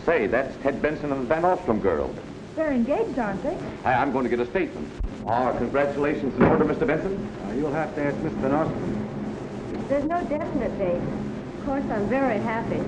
Say, that's Ted Benson and the Van Ostrom girl. They're engaged, aren't they? I'm going to get a statement. Congratulations in order, Mr. Benson. You'll have to ask Miss Van Ostrom. There's no definite date. Of course, I'm very happy.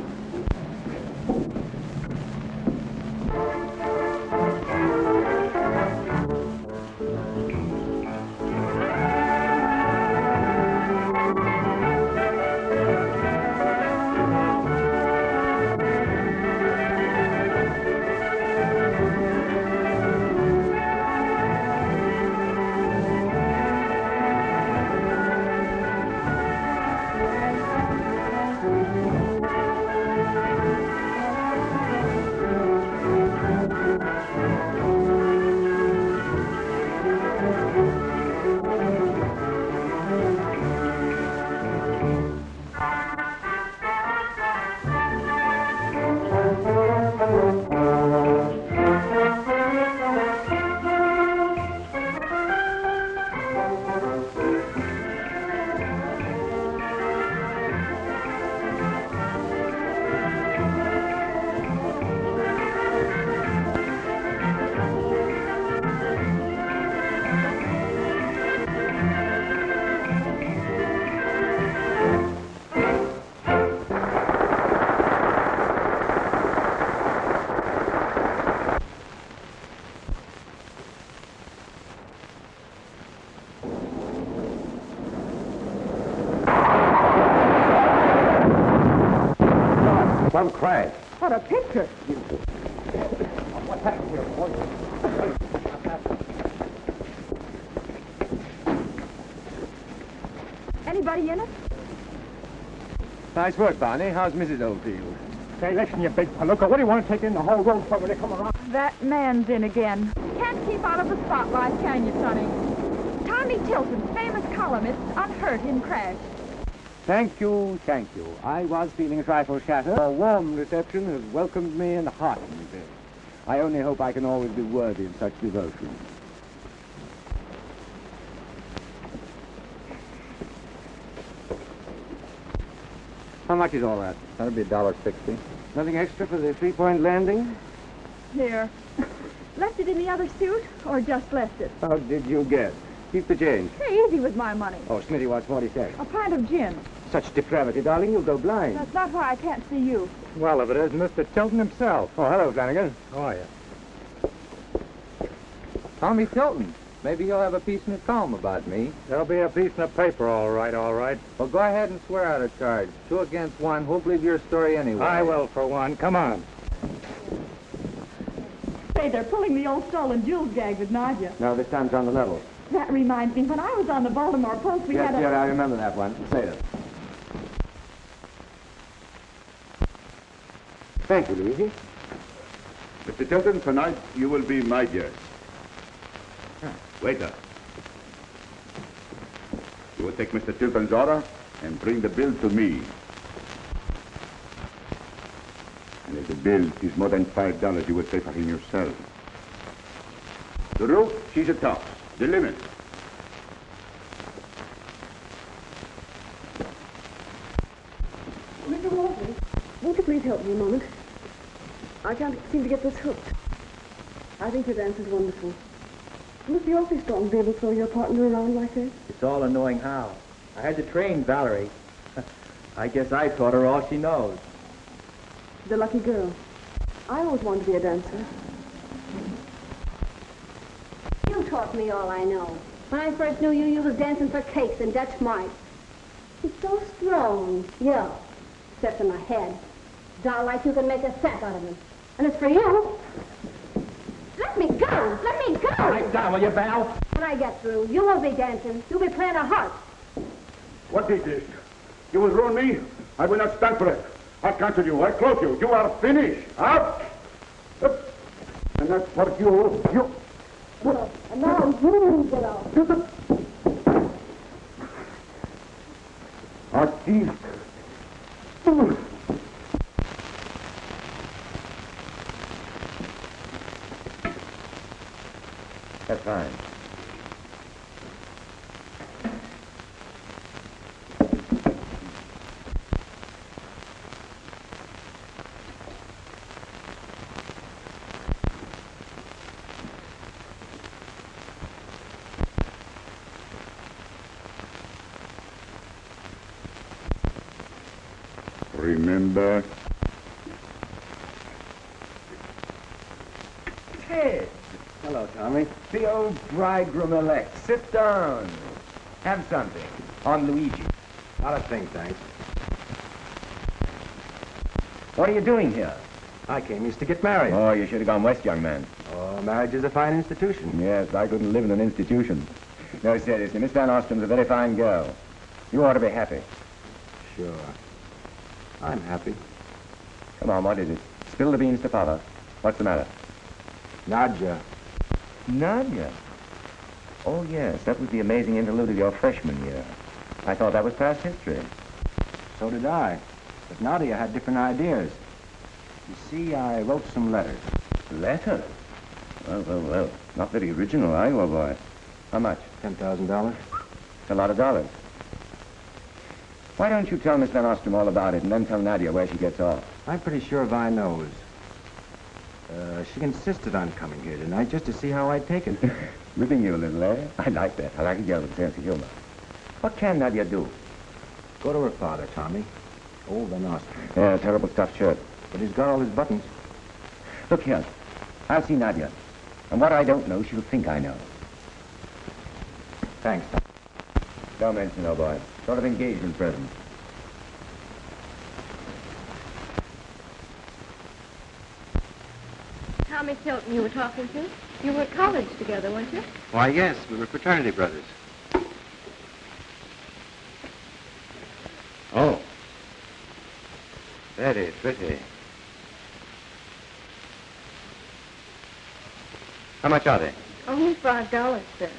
Some crash. What a picture. What happened here, boy? Anybody in it? Nice work, Barney. How's Mrs. Oldfield? Say, listen, you big palooka. What do you want to take in the whole road for when they come around? That man's in again. Can't keep out of the spotlight, can you, Sonny? Tommy Tilton, famous columnist, unhurt in crash. Thank you, thank you. I was feeling a trifle shattered. A warm reception has welcomed me and heartened me. I only hope I can always be worthy of such devotion. How much is all that? That'll be $1.60. Nothing extra for the three-point landing? Here. Left it in the other suit, or just left it? How did you guess? Keep the change. Hey, easy with my money. Oh, Smitty wants 40 cents. A pint of gin. Such depravity, darling, you'll go blind. That's not why I can't see you. Well, if it isn't Mr. Tilton himself. Oh, hello, Flanagan. How are you? Tommy Tilton. Maybe you'll have a piece in the column about me. There'll be a piece in the paper, all right, all right. Well, go ahead and swear out a charge. 2 against 1. Who'll believe your story anyway? I will, for one. Come on. Say, they're pulling the old stolen jewels gag with Nadia. No, this time's on the level. That reminds me, when I was on the Baltimore Post, we Yes, had a... dear, I remember that one. Say it. Thank you, Luigi. Mr. Tilton, tonight you will be my guest. Waiter. You will take Mr. Tilton's order and bring the bill to me. And if the bill is more than $5, you will pay for him yourself. The route, she's a tops. The limit. Mr. Walton, won't you please help me a moment? I can't seem to get this hooked. I think your dance is wonderful. You must be awfully strong to be able to throw your partner around like this. It's all in knowing how. I had to train Valerie. I guess I taught her all she knows. She's a lucky girl. I always wanted to be a dancer. You taught me all I know. When I first knew you, you was dancing for cakes and Dutch mice. He's so strong. Yeah, except in my head. Doll like you can make a sack out of him. And as for you, let me go! Let me go! Right down, will you, Val? When I get through, you won't be dancing. You'll be playing a harp. What is this? You will ruin me? I will not stand for it. I cancel you. I close you. You are finished. Out! And that's for you. Well, and now you get off. Artiste. That's fine. remember? Ted! Hello, Tommy. The old bridegroom-elect. Sit down. Have something. On Luigi. Not a thing, thanks. What are you doing here? I came east to get married. Oh, you should have gone west, young man. Oh, marriage is a fine institution. Yes, I couldn't live in an institution. No, seriously, Miss Van Ostrom's a very fine girl. You ought to be happy. Sure. I'm happy. Come on, what is it? Spill the beans to Father. What's the matter? Nadja. Nadia. Oh, yes, that was the amazing interlude of your freshman year. I thought that was past history. So did I. But Nadia had different ideas. You see, I wrote some letters. Letters? Well. Not very original, are you, old boy? How much? $10,000. A lot of dollars. Why don't you tell Miss Van Ostrom all about it and then tell Nadia where she gets off? I'm pretty sure Vi knows. She insisted on coming here tonight just to see how I'd take it. Ripping you a little, eh? I like that. I like a girl with a sense of humor. What can Nadia do? Go to her father, Tommy. Old Van Ostrom. Yeah, terrible stuffed shirt. But he's got all his buttons. Look here. I'll see Nadia. And what I don't know, she'll think I know. Thanks, Tom. Don't mention it, old boy. Sort of engagement present. Tommy Tilton you were talking to? You were at college together, weren't you? Why, yes, we were fraternity brothers. Oh. Very pretty. How much are they? Only $5, sir.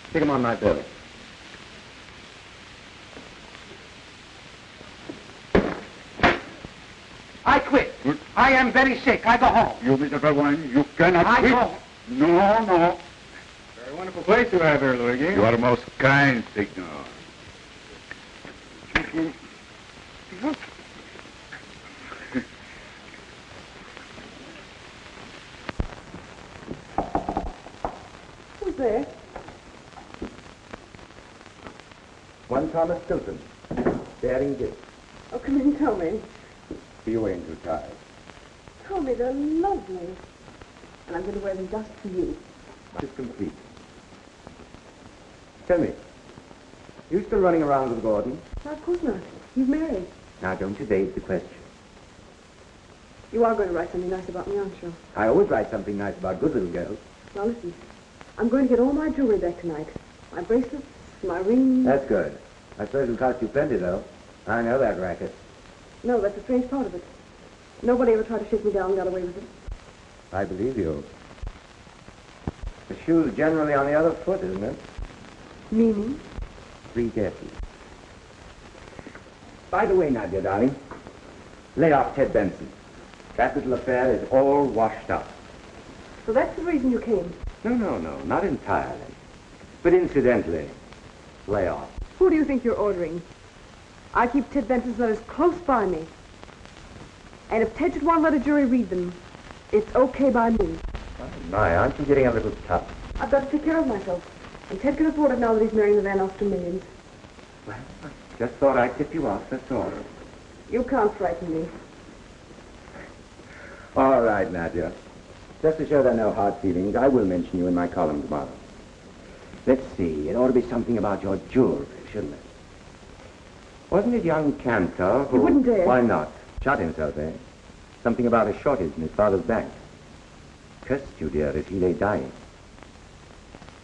Stick them on my bill. I quit. I am very sick. I go home. You, Mr. Burgoyne, you cannot I quit. go. No. Very wonderful place you have here, Luigi. You are most kind, Signor. Who's there? One Thomas Tilton. Daring gift. Oh, come in, Tommy. You ain't too tired. Tommy, they're lovely. And I'm going to wear them just for you. It's complete. Tell me, you still running around with Gordon? Why, of course not. He's married. Now, don't evade the question. You are going to write something nice about me, aren't you? I always write something nice about good little girls. Now, listen. I'm going to get all my jewelry back tonight. My bracelets, my rings. That's good. I suppose it'll cost you plenty, though. I know that racket. No, that's the strange part of it. Nobody ever tried to shake me down and got away with it. I believe you. The shoe's generally on the other foot, isn't it? Meaning? 3 guesses. By the way, Nadia, darling, lay off Ted Benson. That little affair is all washed up. So that's the reason you came. No, not entirely. But incidentally, lay off. Who do you think you're ordering? I keep Ted Benson's letters close by me. And if Ted should want to let a jury read them, it's okay by me. Oh, my, aren't you getting a little tough? I've got to take care of myself. And Ted can afford it now that he's marrying the Van Oster millions. Well, I just thought I'd tip you off, that's all. You can't frighten me. All right, Nadia. Just to show there are no hard feelings, I will mention you in my column tomorrow. Let's see, it ought to be something about your jewelry, shouldn't it? Wasn't it young Cantor who... He wouldn't dare. Why not? Shot himself, eh? Something about a shortage in his father's bank. Cursed you, dear, as he lay dying.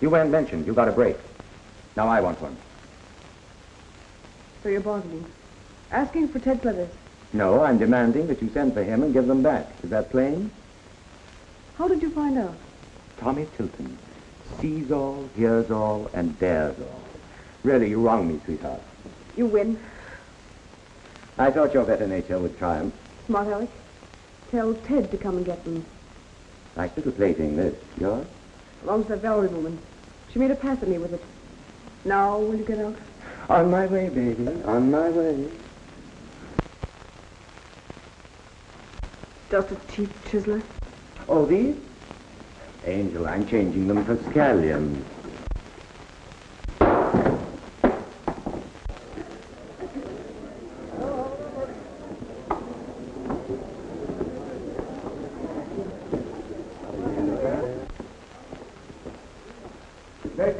You weren't mentioned. You got a break. Now I want one. So you're bargaining. Asking for Ted's letters. No, I'm demanding that you send for him and give them back. Is that plain? How did you find out? Tommy Tilton sees all, hears all, and dares all. Really, you wrong me, sweetheart. You win. I thought your better nature would triumph. Smart Alec. Tell Ted to come and get them. Nice little plaything, this. Yours? Belongs to that Valerie woman. She made a pass at me with it. Now, will you get out? On my way, baby. On my way. Just a cheap chiseler. Oh, these? Angel, I'm changing them for scallions.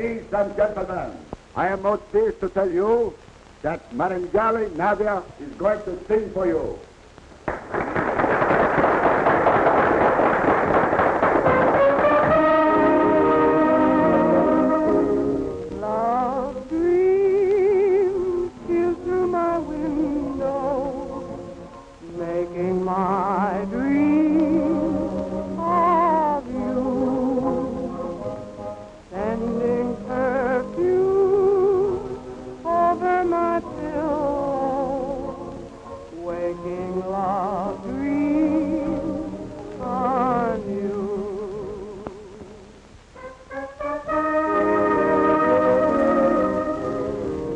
Ladies and gentlemen, I am most pleased to tell you that Maringali Nadia is going to sing for you. Love dreams steal through my window, making my dreams of you, sending perfume over my pillow, waking love dreams on you.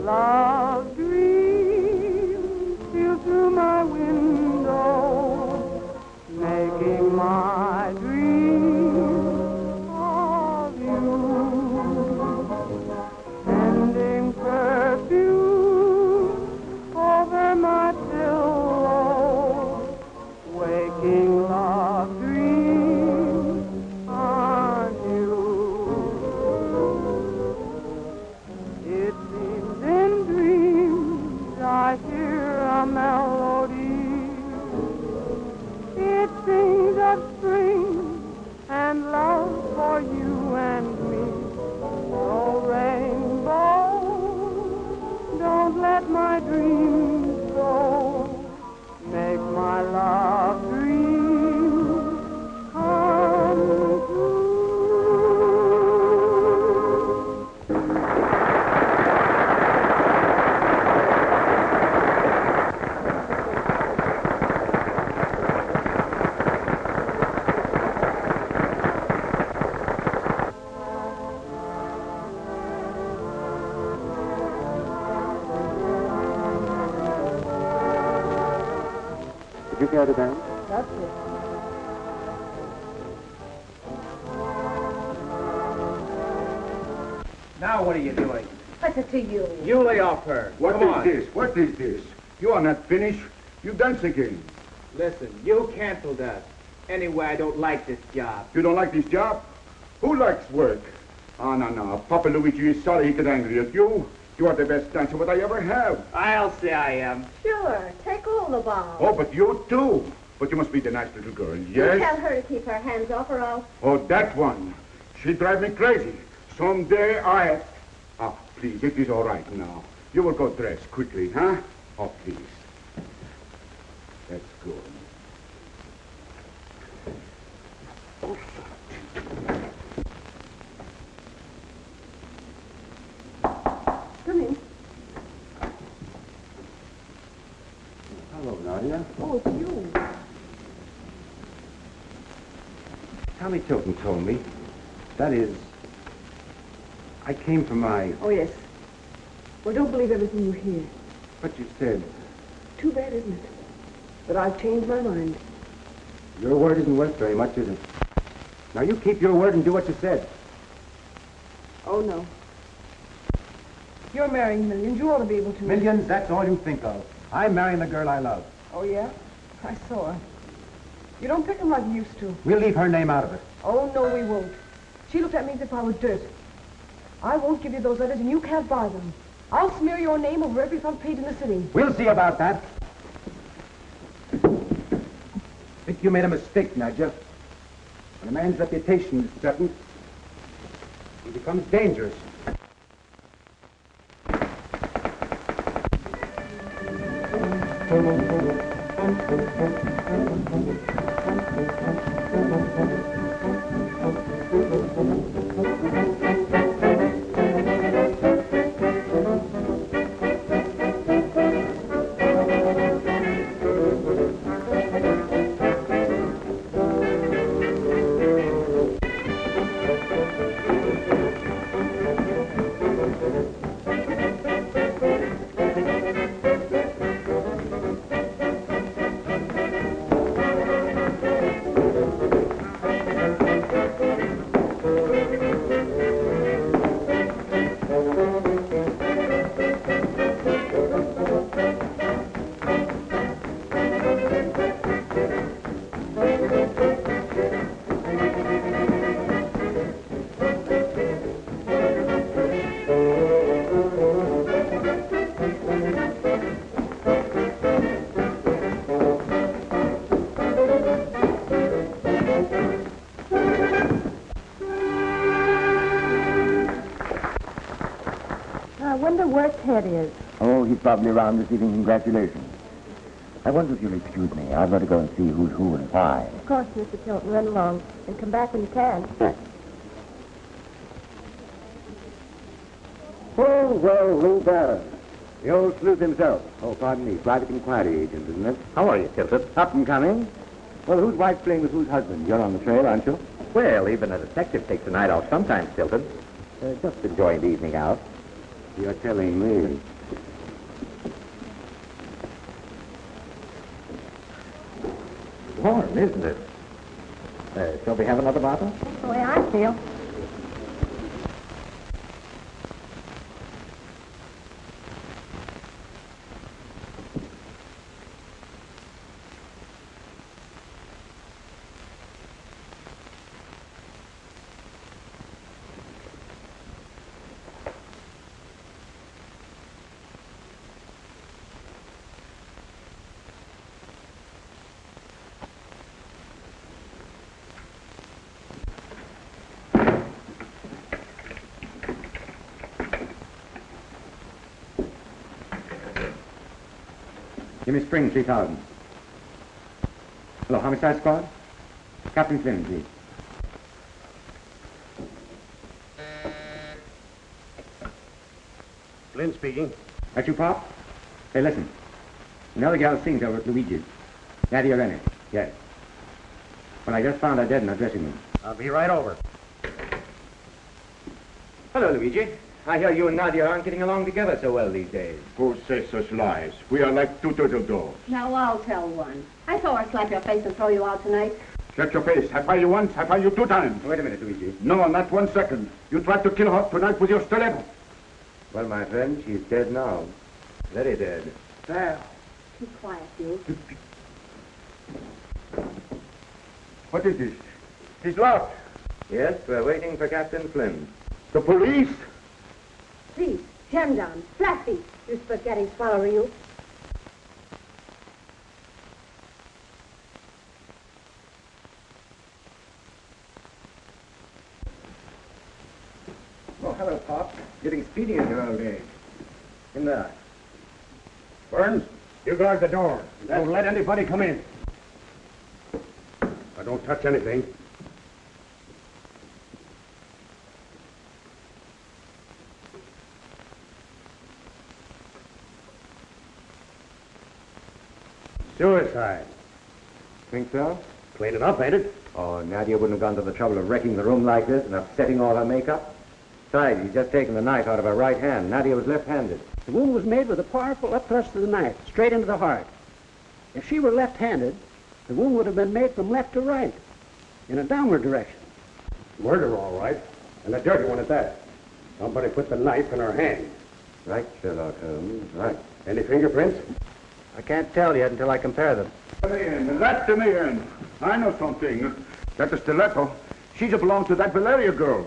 Love dreams steal through my window, making my dreams of you, sending perfume over my pillow, waking love dreams on you. It seems in dreams I hear a melody. It sings of spring and love for you and me. Oh, rainbow, don't let my dreams go. Make my love dreams come true. Did you care to dance? That's it. Now what are you doing? What's it to you? You lay off her. What Come is on. this? What is this? You are not finished. You dance again. Listen, you cancel that. Anyway, I don't like this job. You don't like this job? Who likes work? Oh, no. Papa Luigi is sorry he got angry at you. You are the best dancer what I ever have. I'll say I am. Sure, take all the ball. Oh, but you too. But you must be the nice little girl, You yes? tell her to keep her hands off or else. Oh, that one. She drive me crazy. Someday I... Ah, please, it is all right now. You will go dress quickly, huh? Oh, please. That's good. Come in. Hello, Nadia. Oh, it's you. Tommy Tilton told me. That is, I came from my... Oh, yes. Well, don't believe everything you hear. What you said. Too bad, isn't it? But I've changed my mind. Your word isn't worth very much, is it? Now you keep your word and do what you said. Oh, no. You're marrying millions. You ought to be able to. Millions, that's all you think of. I'm marrying the girl I love. Oh, yeah? I saw her. You don't pick 'em like you used to. We'll leave her name out of it. Oh, no, we won't. She looked at me as if I was dirt. I won't give you those letters, and you can't buy them. I'll smear your name over every front page in the city. We'll see about that. Think you made a mistake, Nadja. When a man's reputation is threatened, he becomes dangerous. Ted is? Oh, he's probably around receiving congratulations. I wonder if you'll excuse me. I've got to go and see who's who and why. Of course, Mr. Tilton. Run along and come back when you can. Oh, well, Lou Barron. The old sleuth himself. Oh, pardon me, private inquiry agent, isn't it? How are you, Tilton? Up and coming. Well, whose wife's playing with whose husband? You're on the trail, aren't you? Well, even a detective takes a night out sometimes, Tilton. Just enjoying the evening out. You're telling me. Warm, isn't it? Shall we have another bottle? That's the way I feel. Give me Spring, 3,000. Hello, homicide squad? Captain Flynn, please. Flynn speaking. That you, Pop? Hey, listen. You know the gal sings over at Luigi's? Nadia Renner. Yes. Well, I just found her dead in her dressing room. I'll be right over. Hello, Luigi. I hear you and Nadia aren't getting along together so well these days. Who says such lies? We are like two turtle doves. Now, I'll tell one. I saw her slap your face and throw you out tonight. Shut your face. I find you once, I find you 2 times. Wait a minute, Luigi. No, not 1 second. You tried to kill her tonight with your stiletto. Well, my friend, she's dead now. Very dead. There. Keep quiet, you. What is this? He's locked. Yes, we're waiting for Captain Flynn. The police? Please, jam down. Flat feet. You're spaghetti swallower, you. Oh, hello, Pop. Getting speedy in your old age. In there. Burns, you guard the door. Don't let anybody come in. I don't touch anything. Suicide. Think so? Clean it up, ain't it? Oh, Nadia wouldn't have gone to the trouble of wrecking the room like this and upsetting all her makeup. Besides, he's just taken the knife out of her right hand. Nadia was left-handed. The wound was made with a powerful upthrust of the knife, straight into the heart. If she were left-handed, the wound would have been made from left to right, in a downward direction. Murder, all right. And a dirty one at that. Somebody put the knife in her hand. Right, Sherlock Holmes, right. Any fingerprints? I can't tell yet until I compare them. Let me in. I know something. That the stiletto, she belonged to that Valeria girl.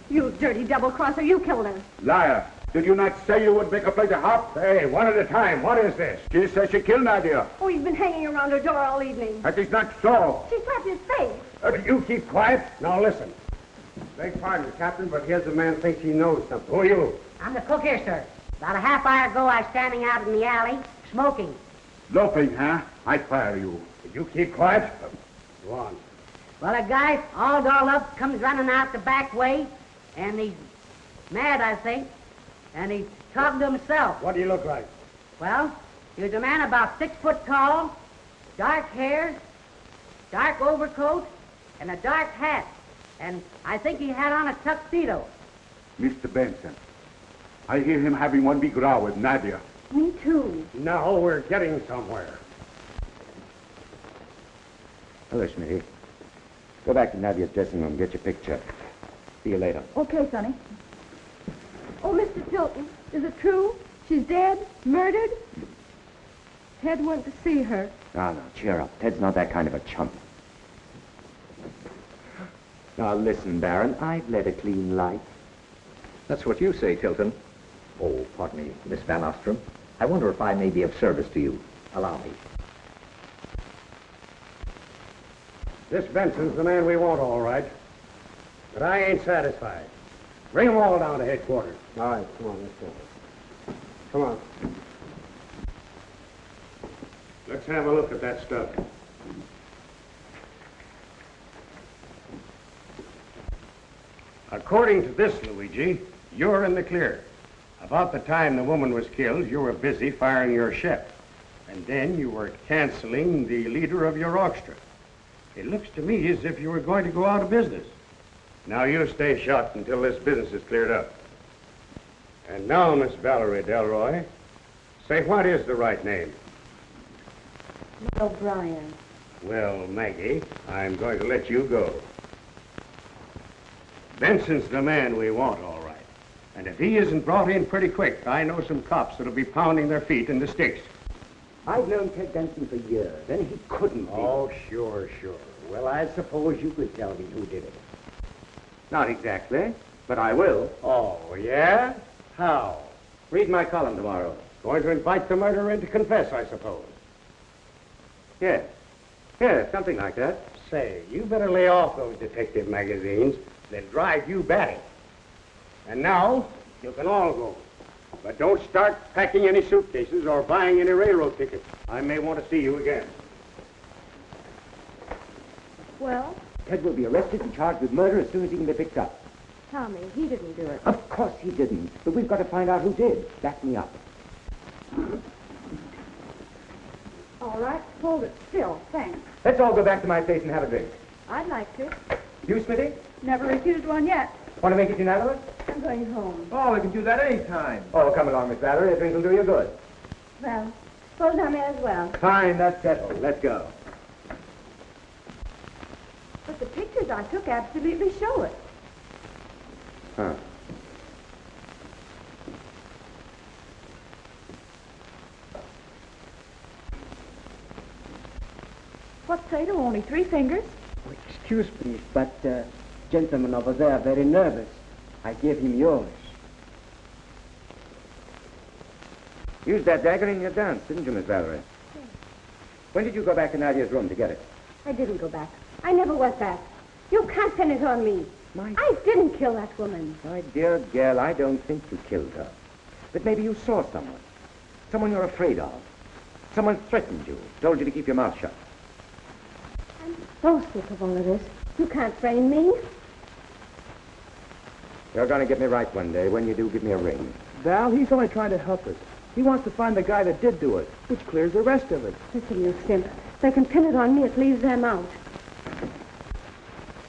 You dirty double-crosser, you killed her. Liar. Did you not say you would make her play the harp? Hey, one at a time. What is this? She says she killed Nadia. Oh, he's been hanging around her door all evening. That is not so. She slapped his face. You keep quiet. Now listen. Beg pardon, Captain, but here's a man thinks he knows something. Who are you? I'm the cook here, sir. About a half hour ago, I was standing out in the alley, smoking. Loafing, huh? I fire you. Did you keep quiet? Go on. Well, a guy, all dolled up, comes running out the back way, and he's mad, I think, and he's talking to himself. What do you look like? Well, he was a man about 6 foot tall, dark hair, dark overcoat, and a dark hat. And I think he had on a tuxedo. Mr. Benson, I hear him having one big row with Nadia. Me too. Now we're getting somewhere. Hello, Schmitty. Go back to Nadia's dressing room, get your picture. See you later. Okay, Sonny. Oh, Mr. Tilton, is it true? She's dead? Murdered? Ted went to see her. No, cheer up. Ted's not that kind of a chump. Now, listen, Baron, I've led a clean life. That's what you say, Tilton. Oh, pardon me, Miss Van Ostrom. I wonder if I may be of service to you. Allow me. This Benson's the man we want, all right. But I ain't satisfied. Bring them all down to headquarters. All right, come on, let's go. Come on. Let's have a look at that stuff. According to this, Luigi, you're in the clear. About the time the woman was killed, you were busy firing your chef. And then you were canceling the leader of your orchestra. It looks to me as if you were going to go out of business. Now you stay shut until this business is cleared up. And now, Miss Valerie Delroy, say what is the right name? O'Brien. Well, Maggie, I'm going to let you go. Benson's the man we want, all right. And if he isn't brought in pretty quick, I know some cops that'll be pounding their feet in the sticks. I've known Ted Benson for years, and he couldn't be. Oh, sure. Well, I suppose you could tell me who did it. Not exactly, but I will. Oh, yeah? How? Read my column tomorrow. Going to invite the murderer in to confess, I suppose. Yes, something like that. Say, you better lay off those detective magazines. They'll drive you batty. And now, you can all go. But don't start packing any suitcases or buying any railroad tickets. I may want to see you again. Well, Ted will be arrested and charged with murder as soon as he can be picked up. Tommy, he didn't do it. Of course he didn't, but we've got to find out who did. Back me up. All right, hold it still. Thanks. Let's all go back to my place and have a drink. I'd like to. You, Smithy? Never refused one yet. Want to make it unanimous? I'm going home. Oh, we can do that any time. Oh, come along, Miss Valerie. A drink will do you good. Well, suppose I may as well. Fine, that's settled. Let's go. But the pictures I took absolutely show it. Huh. What's Sato? Only 3 fingers? Oh, excuse me, but gentleman over there very nervous. I gave him yours. Used that dagger in your dance, didn't you, Miss Valerie? Yes. When did you go back to Nadia's room to get it? I didn't go back. I never went back. You can't pin it on me. My I didn't kill that woman. My dear girl, I don't think you killed her. But maybe you saw someone. Someone you're afraid of. Someone threatened you, told you to keep your mouth shut. I'm so sick of all of this. You can't frame me. You're going to get me right one day. When you do, give me a ring. Val, he's only trying to help us. He wants to find the guy that did do it, which clears the rest of it. Listen, you simp. If they can pin it on me, it leaves them out.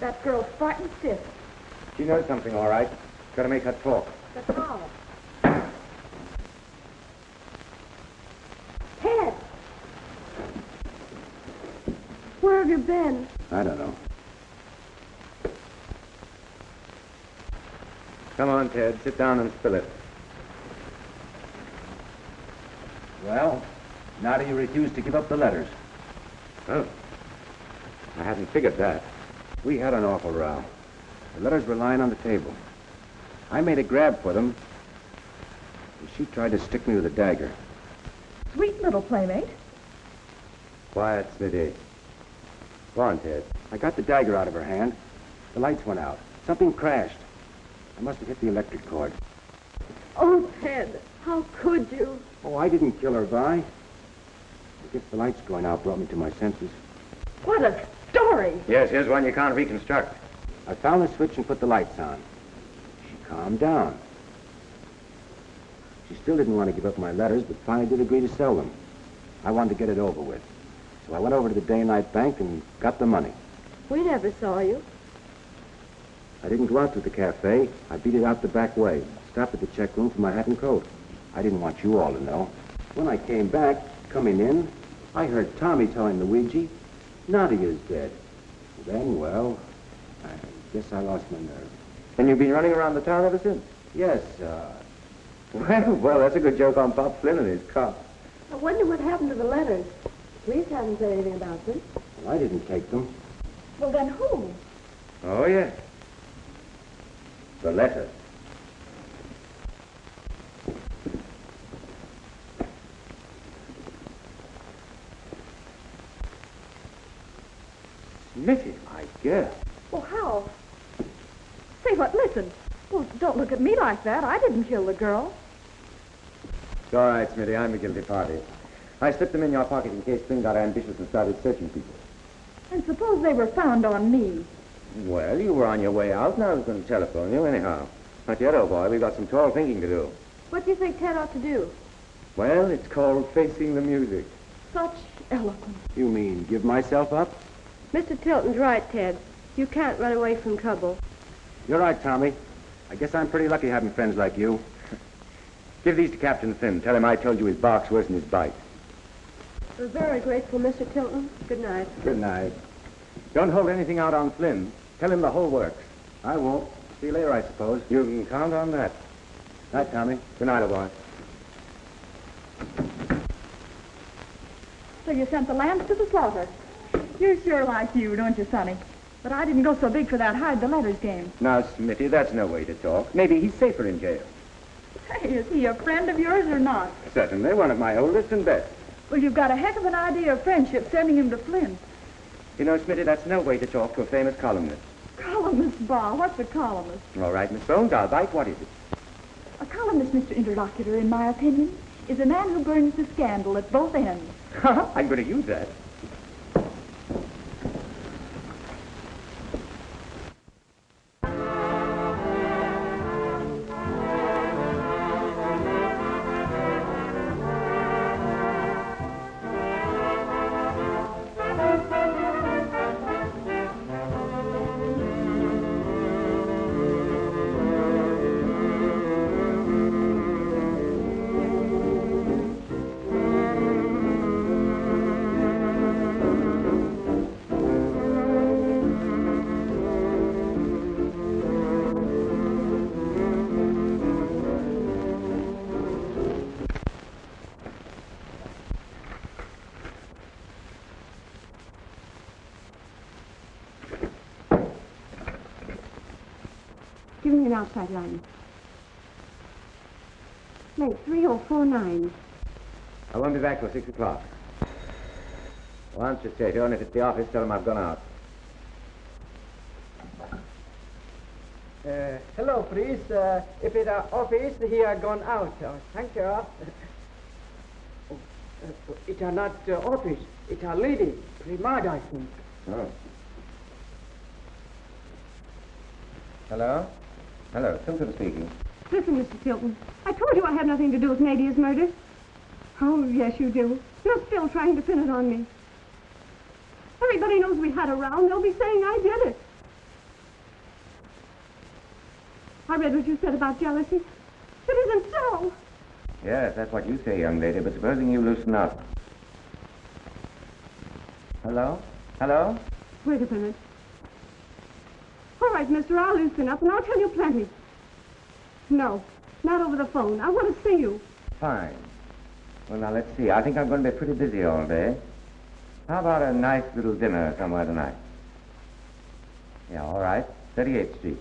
That girl's frightened stiff. She knows something, all right. Got to make her talk. But how? Ted! Where have you been? I don't know. Come on, Ted. Sit down and spill it. Well, now do you refuse to give up the letters? Oh. I hadn't figured that. We had an awful row. The letters were lying on the table. I made a grab for them, and she tried to stick me with a dagger. Sweet little playmate. Quiet, Smithy. Go on, Ted. I got the dagger out of her hand. The lights went out. Something crashed. I must have hit the electric cord. Oh, Ted, how could you? Oh, I didn't kill her, Vi. I guess the lights going out brought me to my senses. What a story. Yes, here's one you can't reconstruct. I found the switch and put the lights on. She calmed down. She still didn't want to give up my letters, but finally did agree to sell them. I wanted to get it over with. So I went over to the day-night bank and got the money. We never saw you. I didn't go out to the cafe. I beat it out the back way. Stopped at the check room for my hat and coat. I didn't want you all to know. When I came back, coming in, I heard Tommy telling Luigi, Nadia's dead. Then, well, I guess I lost my nerve. And you've been running around the town ever since? Yes, Well, that's a good joke on Pop Flynn and his cop. I wonder what happened to the letters. Police haven't said anything about them. well, I didn't take them. Well, then who? Oh, yes. The letter. Smithy, my girl. Well, how? Say what, listen. Well, don't look at me like that. I didn't kill the girl. It's all right, Smitty. I'm the guilty party. I slipped them in your pocket in case Flynn got ambitious and started searching people. And suppose they were found on me. Well, you were on your way out, and I was going to telephone you anyhow. Not yet, old boy. We've got some tall thinking to do. What do you think Ted ought to do? Well, it's called facing the music. Such eloquence. You mean give myself up? Mr. Tilton's right, Ted. You can't run away from trouble. You're right, Tommy. I guess I'm pretty lucky having friends like you. Give these to Captain Flynn. Tell him I told you his bark's worse than his bite. We're very grateful, Mr. Tilton. Good night. Good night. Don't hold anything out on Flynn. Tell him the whole works. I won't. See you later, I suppose. You can count on that. Night, Tommy. Good night, old boy. So you sent the lambs to the slaughter. You're sure like you, don't you, Sonny? But I didn't go so big for that hide the letters game. Now, Smitty, that's no way to talk. Maybe he's safer in jail. Hey, is he a friend of yours or not? Certainly, one of my oldest and best. Well, you've got a heck of an idea of friendship sending him to Flint. You know, Smitty, that's no way to talk to a famous columnist. Columnist, Bob. What's a columnist? All right, Miss Bones, I'll bite. What is it? A columnist, Mr. Interlocutor, in my opinion, is a man who burns the scandal at both ends. I'm going to use that. Give me an outside line. Make 3049. I won't be back till 6 o'clock. Well, answer, Stato, and if it's the office, tell him I've gone out. Hello, please. If it's office, he are gone out. Thank you. It's not office. It's a lady. Primad, I think. Oh. Hello? Hello, Tilton speaking. Listen, Mr. Tilton. I told you I had nothing to do with Nadia's murder. Oh, yes, you do. You're still trying to pin it on me. Everybody knows we had a row. They'll be saying I did it. I read what you said about jealousy. It isn't so. Yes, that's what you say, young lady, but supposing you loosen up. Hello? Hello? Wait a minute. All right, mister, I'll loosen up, and I'll tell you plenty. No, not over the phone. I want to see you. Fine. Well, now, let's see. I think I'm going to be pretty busy all day. How about a nice little dinner somewhere tonight? Yeah, all right. 38th Street.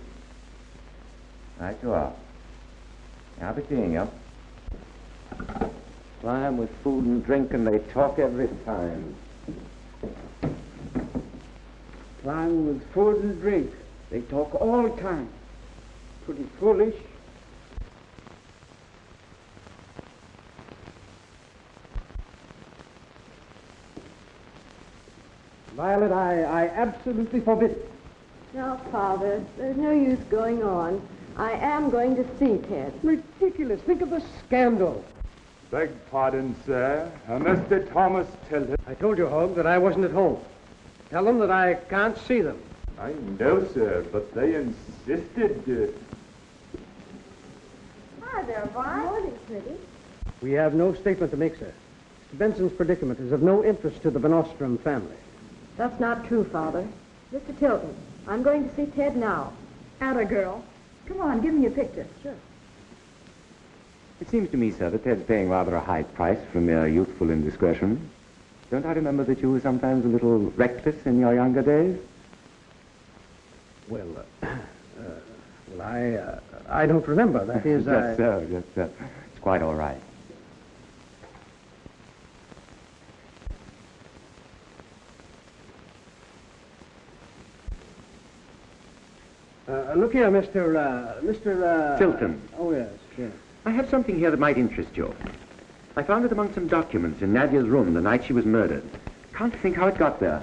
Right you are. Yeah, I'll be seeing you. Fly 'em with food and drink, and they talk every time. Flying with food and drink. They talk all the time. Pretty foolish. Violet, I absolutely forbid it. Now, Father, there's no use going on. I am going to see Ted. Ridiculous. Think of the scandal. Beg pardon, sir. Mr. Thomas Tilton. I told you, Hogue, that I wasn't at home. Tell them that I can't see them. I know, sir, but they insisted. Hi there, Bob. Morning, pretty. We have no statement to make, sir. Mr. Benson's predicament is of no interest to the Van Ostrom family. That's not true, Father. Mr. Tilton, I'm going to see Ted now. Atta girl. Come on, give me a picture. Sure. It seems to me, sir, that Ted's paying rather a high price for mere youthful indiscretion. Don't I remember that you were sometimes a little reckless in your younger days? Well, I don't remember. That is, Just so, just so. It's quite all right. Look here, Mr. Tilton. Oh, yes, yes. I have something here that might interest you. I found it among some documents in Nadia's room the night she was murdered. Can't think how it got there.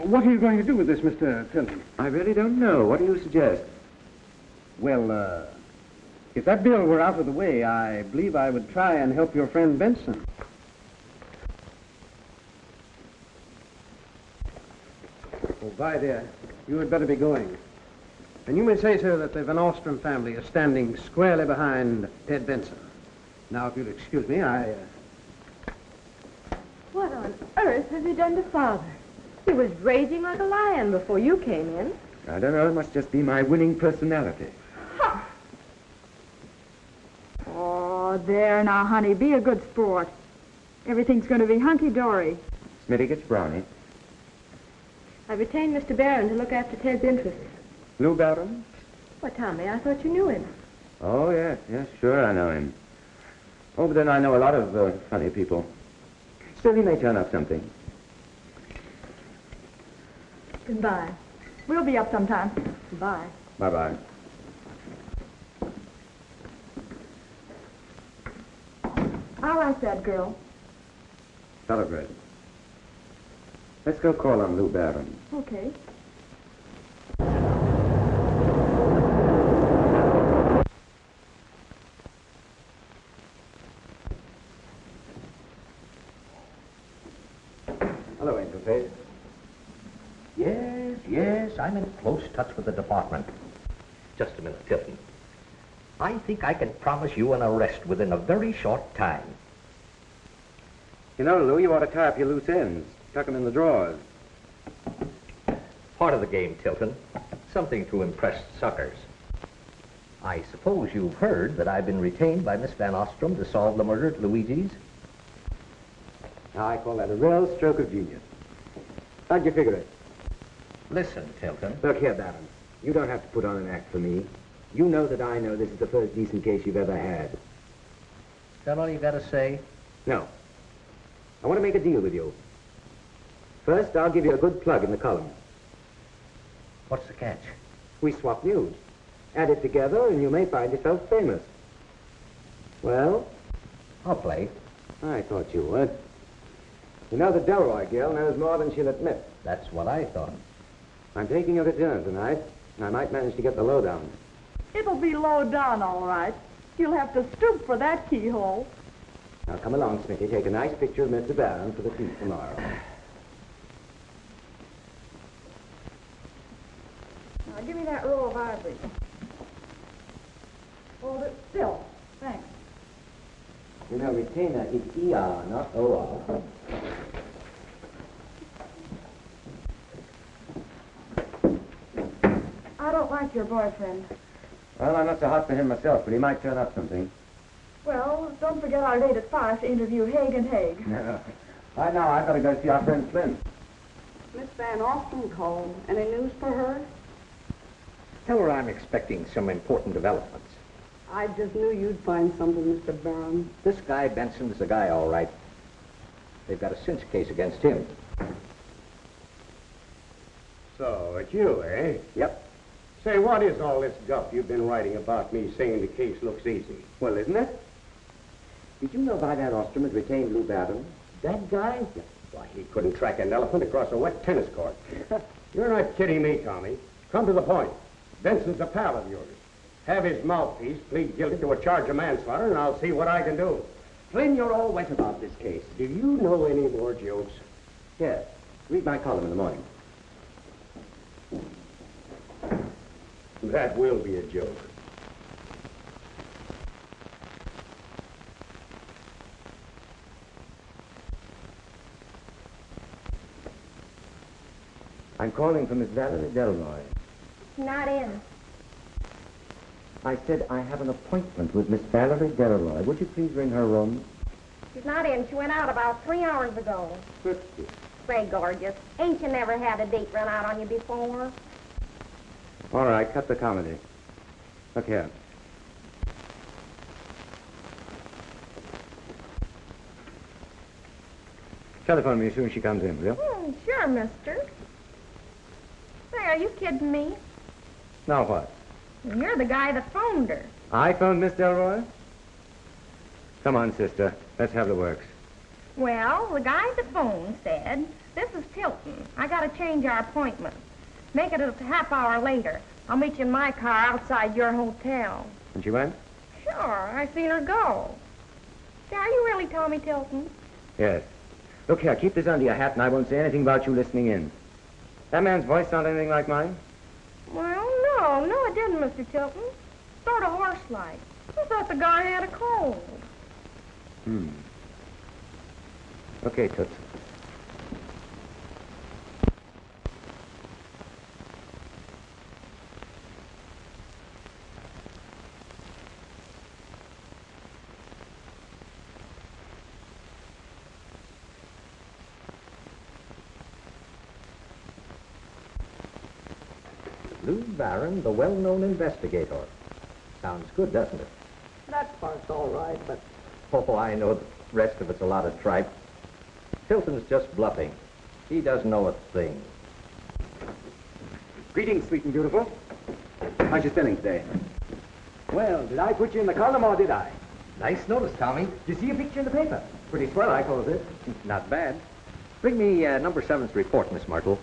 What are you going to do with this, Mr. Tilton? I really don't know. What do you suggest? Well, if that bill were out of the way, I believe I would try and help your friend Benson. Oh, by there. You had better be going. And you may say, sir, that the Van Ostrom family is standing squarely behind Ted Benson. Now, if you'll excuse me, What on earth has he done to Father? He was raging like a lion before you came in. I don't know. It must just be my winning personality. Oh, there now, honey. Be a good sport. Everything's going to be hunky-dory. Smitty gets brownie. I retained Mr. Barron to look after Ted's interests. Lou Barron? Why, Tommy, I thought you knew him. Oh, yes, sure I know him. Oh, but then I know a lot of funny people. Still, he may turn up something. Goodbye. We'll be up sometime. Bye. Bye-bye. I like that girl. Celebrate. Let's go call on Lou Barron. Okay. Hello, Angel Face. Yes, I'm in close touch with the department. Just a minute, Tilton. I think I can promise you an arrest within a very short time. You know, Lou, you ought to tie up your loose ends. Tuck them in the drawers. Part of the game, Tilton. Something to impress suckers. I suppose you've heard that I've been retained by Miss Van Ostrom to solve the murder at Luigi's? Now, I call that a real stroke of genius. How'd you figure it? Listen, Tilton. Look here, Barron. You don't have to put on an act for me. You know that I know this is the first decent case you've ever had. Is that all you got to say? No. I want to make a deal with you. First, I'll give you a good plug in the column. What's the catch? We swap news. Add it together, and you may find yourself famous. Well? I'll play. I thought you would. You know, the Delroy girl knows more than she'll admit. That's what I thought. I'm taking her to dinner tonight, and I might manage to get the lowdown. It'll be low down, all right. You'll have to stoop for that keyhole. Now, come along, Smitty. Take a nice picture of Mr. Barron for the feast tomorrow. Now, give me that roll of ivory. Hold it still. Thanks. You know, retainer is ER, not OR. I don't like your boyfriend. Well, I'm not so hot for him myself, but he might turn up something. Well, don't forget our date at 5 to interview Haig and Haig. No. I know. I've got to go see our friend Flynn. Miss Van Ostrom called. Any news for her? Tell her I'm expecting some important developments. I just knew you'd find something, Mr. Barron. This guy Benson's the guy, all right. They've got a cinch case against him. So, it's you, eh? Yep. Say, what is all this guff you've been writing about me saying the case looks easy? Well, isn't it? Did you know Van Ostrom had retained Lou Barron? That guy? Why, he couldn't track an elephant across a wet tennis court. You're not kidding me, Tommy. Come to the point. Benson's a pal of yours. Have his mouthpiece plead guilty to a charge of manslaughter, and I'll see what I can do. Flynn, you're all wet about this case. Do you know any more jokes? Yes. Read my column in the morning. That will be a joke. I'm calling for Miss Valerie Delroy. Not in. I said I have an appointment with Miss Valerie Delroy. Would you please ring her room? She's not in. She went out about 3 hours ago. Say, gorgeous, ain't you never had a date run out on you before? All right, cut the comedy. Look here. Telephone me as soon as she comes in, will you? Sure, mister. Say, are you kidding me? Now what? You're the guy that phoned her. I phoned Miss Delroy? Come on, sister. Let's have the works. Well, the guy at the phone said, "This is Tilton. I gotta change our appointment. Make it a half hour later. I'll meet you in my car outside your hotel." And she went? Sure, I seen her go. Say, are you really Tommy Tilton? Yes. Look here, keep this under your hat and I won't say anything about you listening in. That man's voice sound anything like mine? Well, no, it didn't, Mr. Tilton. Sort of horse-like. I thought the guy had a cold. Okay, Toots. Lou Barron, the well-known investigator. Sounds good, doesn't it? That part's all right, but Oh, I know the rest of it's a lot of tripe. Tilton's just bluffing. He doesn't know a thing. Greetings, sweet and beautiful. How's your spelling today? Well, did I put you in the column or did I? Nice notice, Tommy. Did you see a picture in the paper? Pretty swell, I calls it. Not bad. Bring me number 7's report, Miss Myrtle.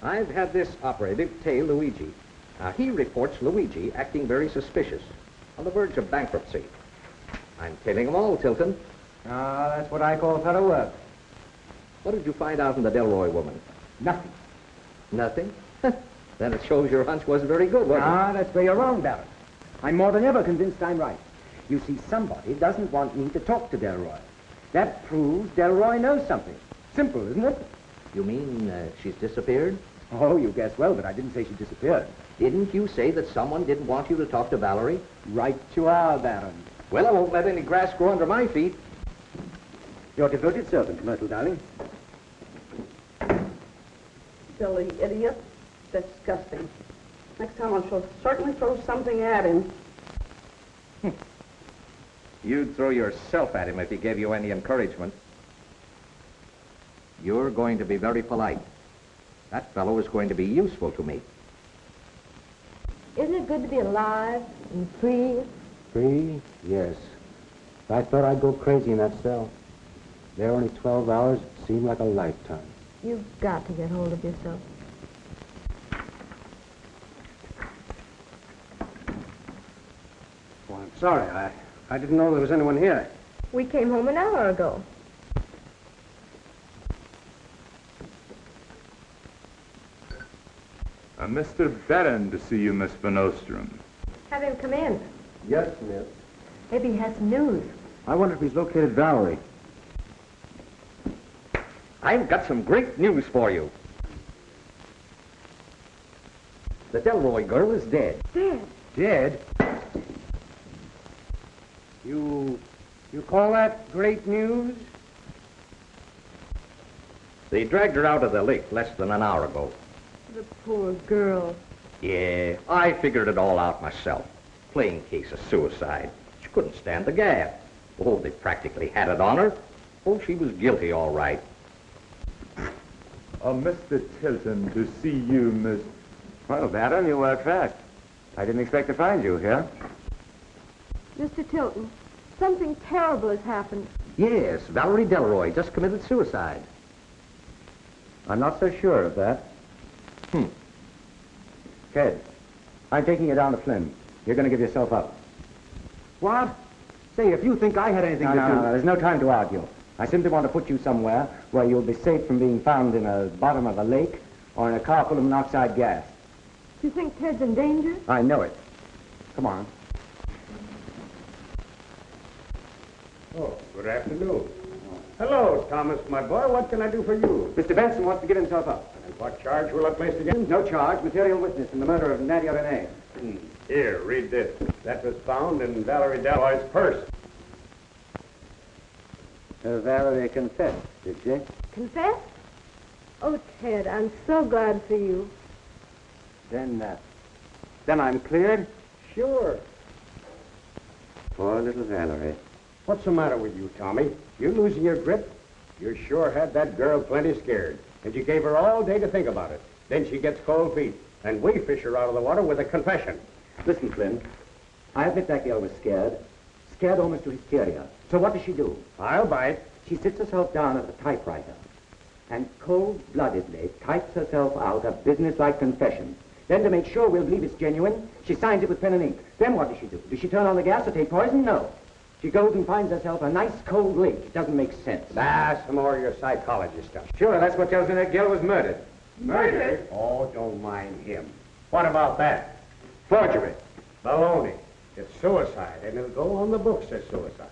I've had this operative tail Luigi. He reports Luigi acting very suspicious, on the verge of bankruptcy. I'm tailing them all, Tilton. That's what I call thorough work. What did you find out in the Delroy woman? Nothing. Nothing? Then it shows your hunch wasn't very good, was it? That's where you're wrong, Barron. I'm more than ever convinced I'm right. You see, somebody doesn't want me to talk to Delroy. That proves Delroy knows something. Simple, isn't it? You mean she's disappeared? Oh, you guessed well, but I didn't say she disappeared. Didn't you say that someone didn't want you to talk to Valerie? Right you are, Baron. Well, I won't let any grass grow under my feet. Your devoted servant, Myrtle, darling. Silly idiot. Disgusting. Next time I shall certainly throw something at him. You'd throw yourself at him if he gave you any encouragement. You're going to be very polite. That fellow is going to be useful to me. Isn't it good to be alive and free? Free? Yes. I thought I'd go crazy in that cell. There only 12 hours. It seemed like a lifetime. You've got to get hold of yourself. Well, I'm sorry. I didn't know there was anyone here. We came home an hour ago. Mr. Barron to see you, Miss Van Ostrom. Have him come in. Yes, miss. Maybe he has some news. I wonder if he's located Valerie. I've got some great news for you. The Delroy girl is dead. Dead? Dead? You call that great news? They dragged her out of the lake less than an hour ago. The poor girl. Yeah, I figured it all out myself. Plain case of suicide. She couldn't stand the gas. Oh, they practically had it on her. Oh, she was guilty, all right. Mr. Tilton to see you, Miss... Well, Baron, you work fast. I didn't expect to find you here. Mr. Tilton, something terrible has happened. Yes, Valerie Delroy just committed suicide. I'm not so sure of that. Ked, I'm taking you down to Flynn. You're going to give yourself up. What? Say, if you think I had anything to do... No, there's no time to argue. I simply want to put you somewhere where you'll be safe from being found in the bottom of a lake or in a car full of monoxide gas. You think Ted's in danger? I know it. Come on. Oh, good afternoon. Hello, Thomas, my boy. What can I do for you? Mr. Benson wants to give himself up. And what charge will I place against him? No charge, material witness in the murder of Nadia Renee. Here, read this. That was found in Valerie Delroy's purse. Valerie confessed, did she? Confess? Oh, Ted, I'm so glad for you. Then I'm cleared? Sure. Poor little Valerie. What's the matter with you, Tommy? You losing your grip? You sure had that girl plenty scared. And you gave her all day to think about it. Then she gets cold feet. And we fish her out of the water with a confession. Listen, Flynn. I admit that girl was scared. Scared almost to hysteria. So what does she do? I'll buy it. She sits herself down at the typewriter and cold-bloodedly types herself out a business-like confession. Then, to make sure we'll believe it's genuine, she signs it with pen and ink. Then what does she do? Does she turn on the gas or take poison? No. She goes and finds herself a nice cold lake. It doesn't make sense. Some more of your psychology stuff. Sure, that's what tells me that girl was murdered. Murdered? Oh, don't mind him. What about that? Forgery. Baloney. It's suicide, and it'll go on the books as suicide.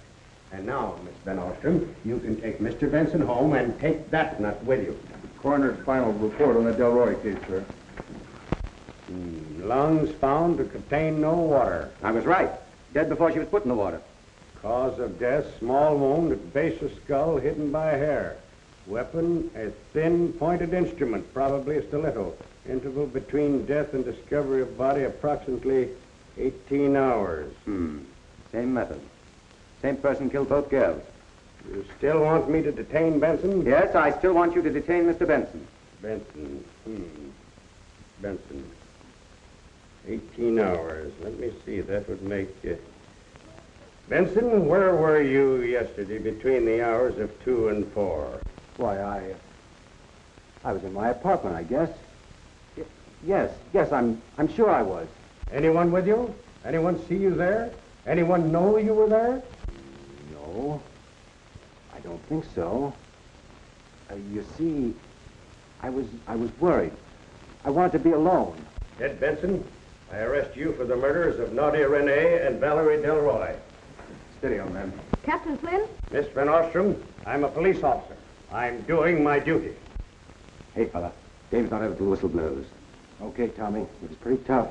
And now, Miss Van Ostrom, you can take Mr. Benson home and take that nut with you. Coroner's final report on the Delroy case, sir. Lungs found to contain no water. I was right. Dead before she was put in the water. Cause of death, small wound at base of skull hidden by hair. Weapon, a thin, pointed instrument, probably a stiletto. Interval between death and discovery of body, approximately 18 hours. Same method. Same person killed both girls. You still want me to detain Benson? Yes, I still want you to detain Mr. Benson. Benson. Benson. 18 hours. Let me see. That would make... Benson, where were you yesterday between the hours of 2 and 4? Why, I was in my apartment, I guess. Yes, I'm sure I was. Anyone with you? Anyone see you there? Anyone know you were there? No, I don't think so. You see, I was worried. I wanted to be alone. Ed Benson, I arrest you for the murders of Nadia Renee and Valerie Delroy. Steady on, man. Captain Flynn? Miss Van Ostrom, I'm a police officer. I'm doing my duty. Hey, fella. Dave's not over till the whistle blows. Okay, Tommy. It was pretty tough.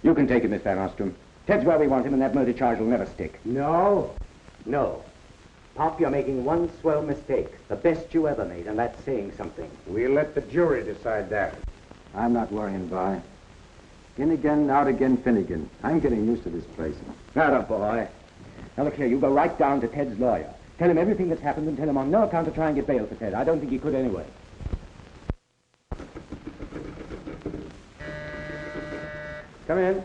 You can take it, Miss Van Ostrom. Ted's where we want him, and that murder charge will never stick. No. No. Pop, you're making one swell mistake. The best you ever made, and that's saying something. We'll let the jury decide that. I'm not worrying, boy. In again, out again, Finnegan. I'm getting used to this place. Atta boy. Now, look here, you go right down to Ted's lawyer. Tell him everything that's happened and tell him on no account to try and get bail for Ted. I don't think he could anyway. Come in.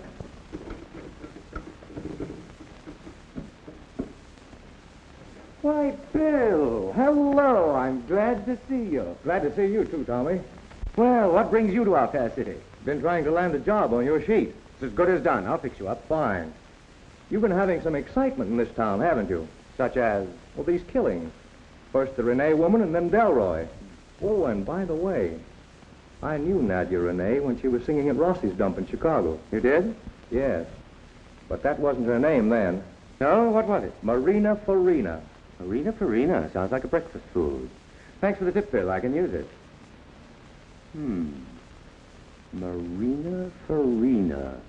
Why, Bill, hello. I'm glad to see you. Glad to see you too, Tommy. Well, what brings you to our fair city? Been trying to land a job on your sheet. It's as good as done. I'll fix you up. Fine. You've been having some excitement in this town, haven't you? Such as? Well, these killings. First the Renee woman and then Delroy. Oh, and by the way, I knew Nadia Renee when she was singing at Rossi's dump in Chicago. You did? Yes. But that wasn't her name then. No? What was it? Marina Farina. Marina Farina. Sounds like a breakfast food. Thanks for the tip, Bill. I can use it. Marina Farina.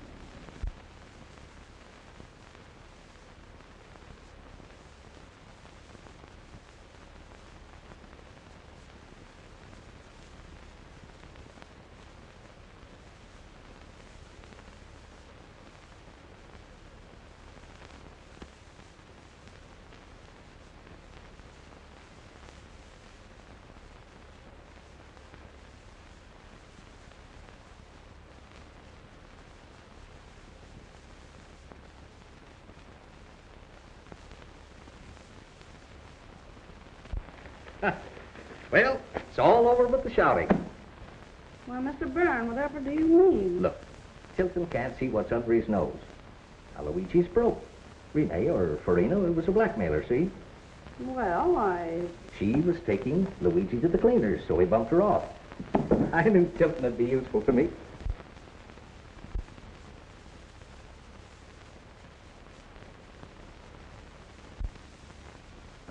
Well, it's all over but the shouting. Why, Mr. Byrne, whatever do you mean? Look, Tilton can't see what's under his nose. Now, Luigi's broke. Renee, or Farina, was a blackmailer, see? Well, She was taking Luigi to the cleaners, so he bumped her off. I knew Tilton would be useful to me.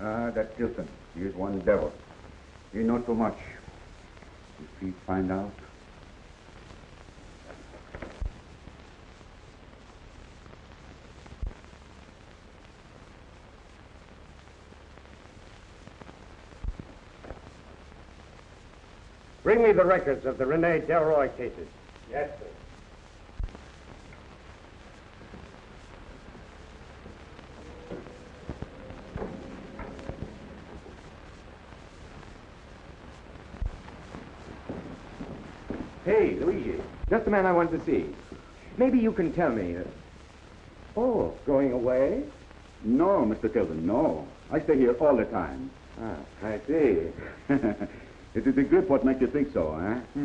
That Tilton. He is one devil. He knows so much. If he find out... Bring me the records of the Rene Delroy cases. Yes, sir. Hey, Luigi. Just the man I wanted to see. Maybe you can tell me. Oh, going away? No, Mr. Tilton, no. I stay here all the time. Ah, I see. It is the grip what makes you think so, eh?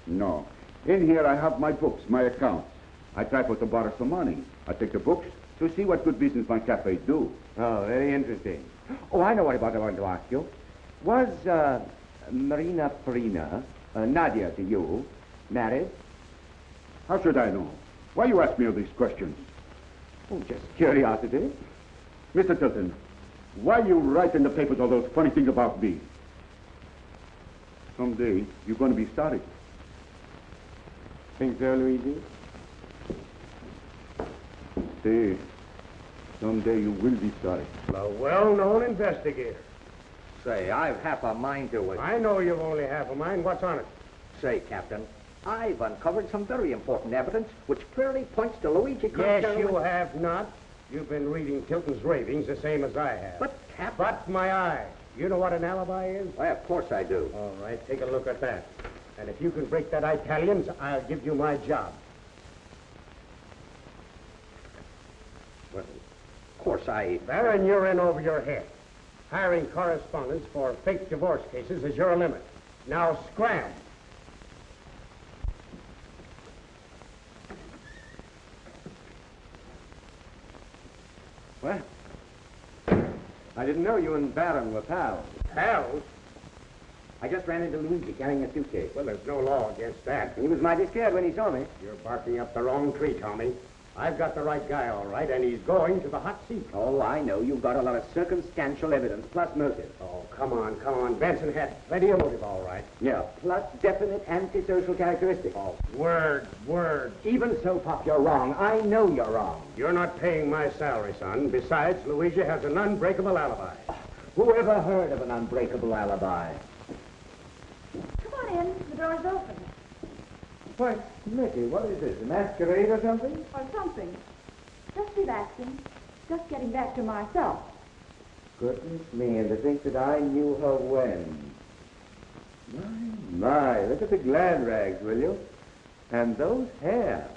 No. In here I have my books, my accounts. I try for to borrow some money. I take the books to see what good business my cafe do. Oh, very interesting. Oh, I know what I wanted to ask you. Was Marina Farina, Nadia to you, married? How should I know? Why you ask me all these questions? Oh, just curiosity. Mr. Tilton, why you write in the papers all those funny things about me? Someday you're going to be sorry. Think so, Luigi? See, someday you will be sorry. A well-known investigator. Say, I've half a mind to it. I know you've only half a mind. What's on it? Say, Captain, I've uncovered some very important evidence which clearly points to Luigi Costello. Yes, you have not. You've been reading Tilton's ravings the same as I have. But, Captain... But my eye. You know what an alibi is? Why, of course I do. All right, take a look at that. And if you can break that Italians, I'll give you my job. Well, of course I... Baron, you're in over your head. Hiring correspondents for fake divorce cases is your limit. Now scram. Well, I didn't know you and Baron were pals. Pals? I just ran into Luigi carrying a suitcase. Well, there's no law against that. He was mighty scared when he saw me. You're barking up the wrong tree, Tommy. I've got the right guy, all right, and he's going to the hot seat. Oh, I know. You've got a lot of circumstantial evidence, plus motive. Oh, come on. Benson had plenty of motive, all right. Yeah, plus definite antisocial characteristics. Oh, word. Even so, Pop, you're wrong. I know you're wrong. You're not paying my salary, son. Besides, Luigi has an unbreakable alibi. Who ever heard of an unbreakable alibi? Come on in. The door's open. Why, Mickey, what is this, a masquerade or something? Or something. Just relaxing. Just getting back to myself. Goodness me, and to think that I knew her when. My, look at the glad rags, will you? And those hair.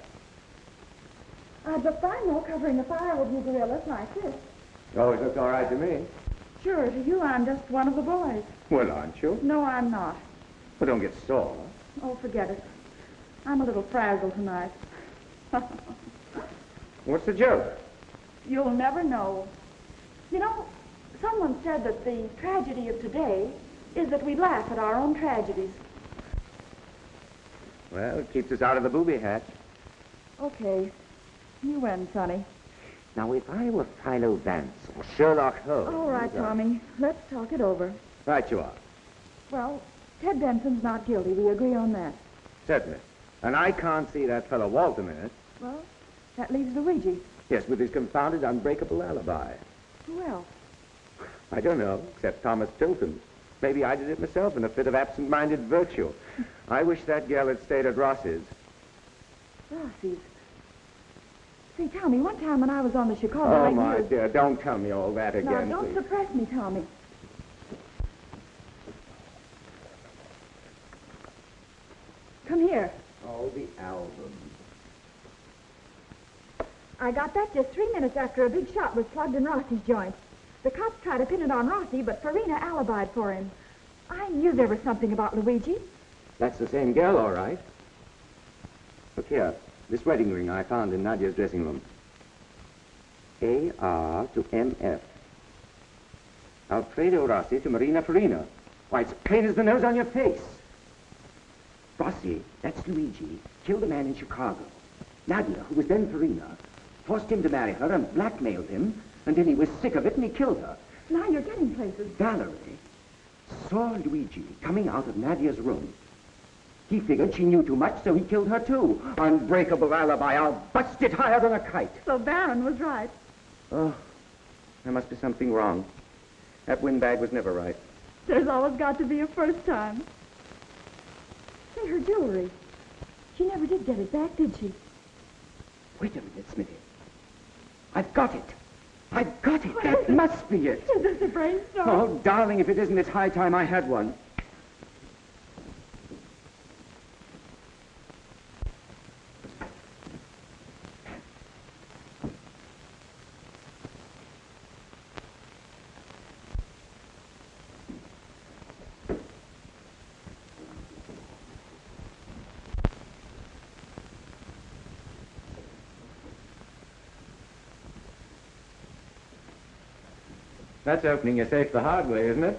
I'd look fine, though, covering the fire with you gorillas like this. Always looks all right to me. Sure, to you, I'm just one of the boys. Well, aren't you? No, I'm not. Well, don't get sore. Oh, forget it. I'm a little frazzled tonight. What's the joke? You'll never know. You know, someone said that the tragedy of today is that we laugh at our own tragedies. Well, it keeps us out of the booby hatch. Okay. You win, Sonny. Now, if I were Philo Vance or Sherlock Holmes... All right, Tommy. Let's talk it over. Right you are. Well, Ted Benson's not guilty. We agree on that. Certainly. And I can't see that fellow Walter in it. Well, that leaves Luigi. Yes, with his confounded unbreakable alibi. Who else? I don't know, except Thomas Tilton. Maybe I did it myself in a fit of absent-minded virtue. I wish that girl had stayed at Ross's. Ross's? Say, Tommy, one time when I was on the Chicago... Oh, my dear, don't tell me all that again, Now, don't please. suppress me, Tommy. Come here. Oh, the album. I got that just 3 minutes after a big shot was plugged in Rossi's joint. The cops tried to pin it on Rossi, but Farina alibied for him. I knew there was something about Luigi. That's the same girl, all right. Look here, this wedding ring I found in Nadia's dressing room. A.R. to M.F. Alfredo Rossi to Marina Farina. Why, it's plain as the nose on your face. Rossi, that's Luigi, killed a man in Chicago. Nadia, who was then Farina, forced him to marry her and blackmailed him, and then he was sick of it and he killed her. Now you're getting places. Valerie saw Luigi coming out of Nadia's room. He figured she knew too much, so he killed her too. Unbreakable alibi. I'll bust it higher than a kite. So Baron was right. Oh, there must be something wrong. That windbag was never right. There's always got to be a first time. Say, her jewelry. She never did get it back, did she? Wait a minute, Smithy. I've got it. I've got it. That must be it. Is this a brainstorm? Oh, darling, if it isn't, it's high time I had one. That's opening your safe the hard way, isn't it?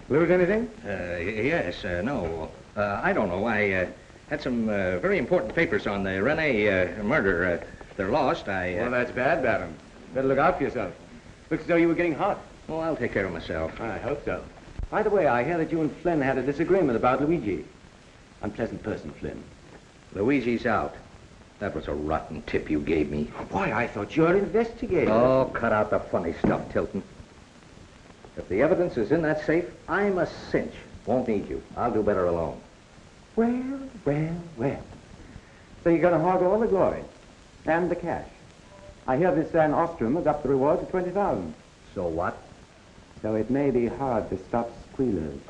Lose anything? Yes, no. I don't know. I had some very important papers on the Rene murder. They're lost. Well, that's bad, Baron. Better look out for yourself. Looks as though you were getting hot. Oh, I'll take care of myself. I hope so. By the way, I hear that you and Flynn had a disagreement about Luigi. Unpleasant person, Flynn. Luigi's out. That was a rotten tip you gave me. Why, I thought you were investigating. Oh, cut out the funny stuff, Tilton. If the evidence is in that safe, I'm a cinch. Won't need you. I'll do better alone. Well, well, well. So you're going to hog all the glory and the cash. I hear this Van Ostrom has upped the reward to 20,000. So what? So it may be hard to stop squealers.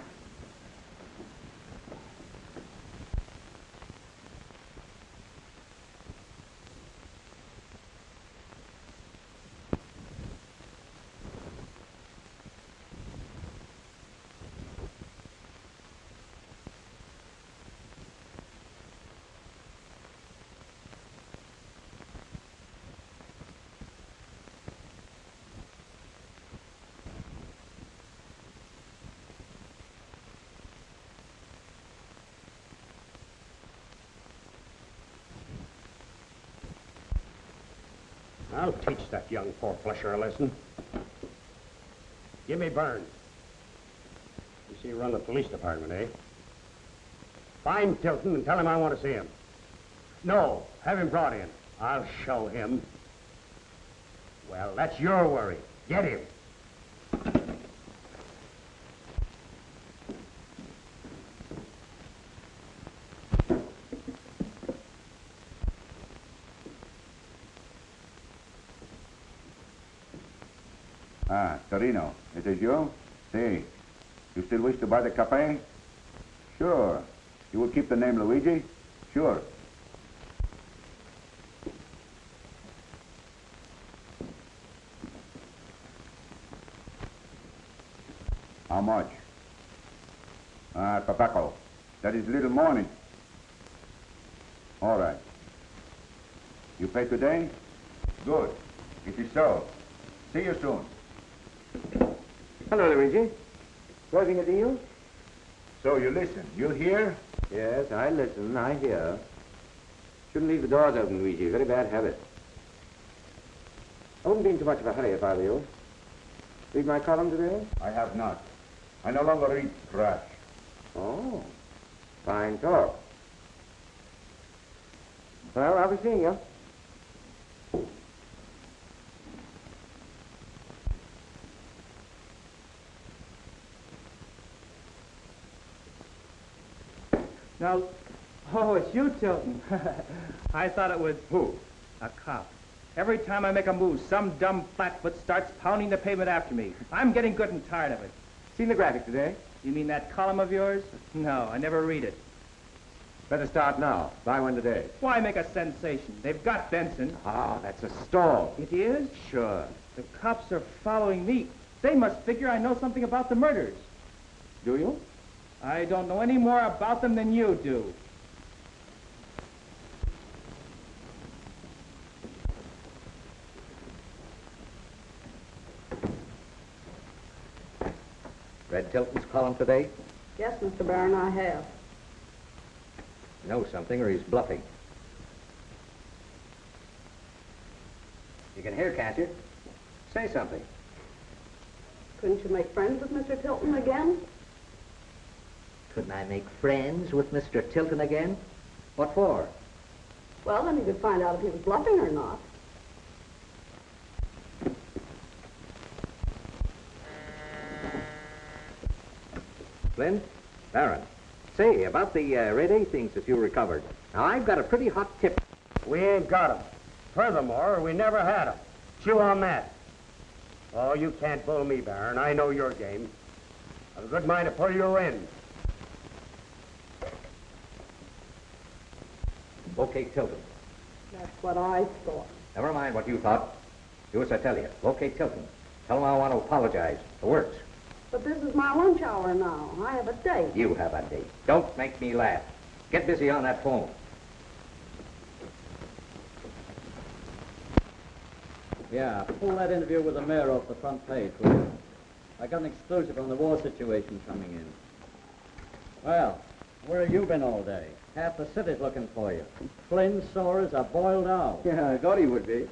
I'll teach that young four-flusher a lesson. Give me Burns. You see, run the police department, eh? Find Tilton and tell him I want to see him. No, have him brought in. I'll show him. Well, that's your worry. Get him. Ah, Torino, it is you? See, you still wish to buy the cafe? Sure. You will keep the name Luigi? Sure. How much? Ah, tobacco. That is little money. All right. You pay today? Good. It is so. See you soon. Hello, Luigi. Closing a deal? So you listen. You hear? Yes, I listen. I hear. Shouldn't leave the doors open, Luigi. Very bad habit. I wouldn't be in too much of a hurry if I were you. Read my column today? I have not. I no longer read trash. Oh, fine talk. Well, I'll be seeing you. Now, oh, it's you, Tilton. I thought it was... Who? A cop. Every time I make a move, some dumb flatfoot starts pounding the pavement after me. I'm getting good and tired of it. Seen the graphic today? You mean that column of yours? No, I never read it. Better start now. Buy one today. Why make a sensation? They've got Benson. Ah, that's a stall. It is? Sure. The cops are following me. They must figure I know something about the murders. Do you? I don't know any more about them than you do. Read Tilton's column today? Yes, Mr. Barron, I have. You know something, or he's bluffing. You can hear, can't you? Say something. Couldn't you make friends with Mr. Tilton again? Couldn't I make friends with Mr. Tilton again? What for? Well, then you could find out if he was bluffing or not. Flynn? Baron. Say, about the Red A things that you recovered. Now, I've got a pretty hot tip. We ain't got 'em. Furthermore, we never had 'em. Chew on that. Oh, you can't bull me, Baron. I know your game. I've a good mind to pull your end. Locate Tilton. That's what I thought. Never mind what you thought. Do as I tell you. Locate Tilton. Tell him I want to apologize. The works. But this is my lunch hour now. I have a date. You have a date. Don't make me laugh. Get busy on that phone. Yeah, pull that interview with the mayor off the front page, will you? I got an exclusive on the war situation coming in. Well, where have you been all day? Half the city's looking for you. Flynn's sore as a boiled owl. Yeah, I thought he would be.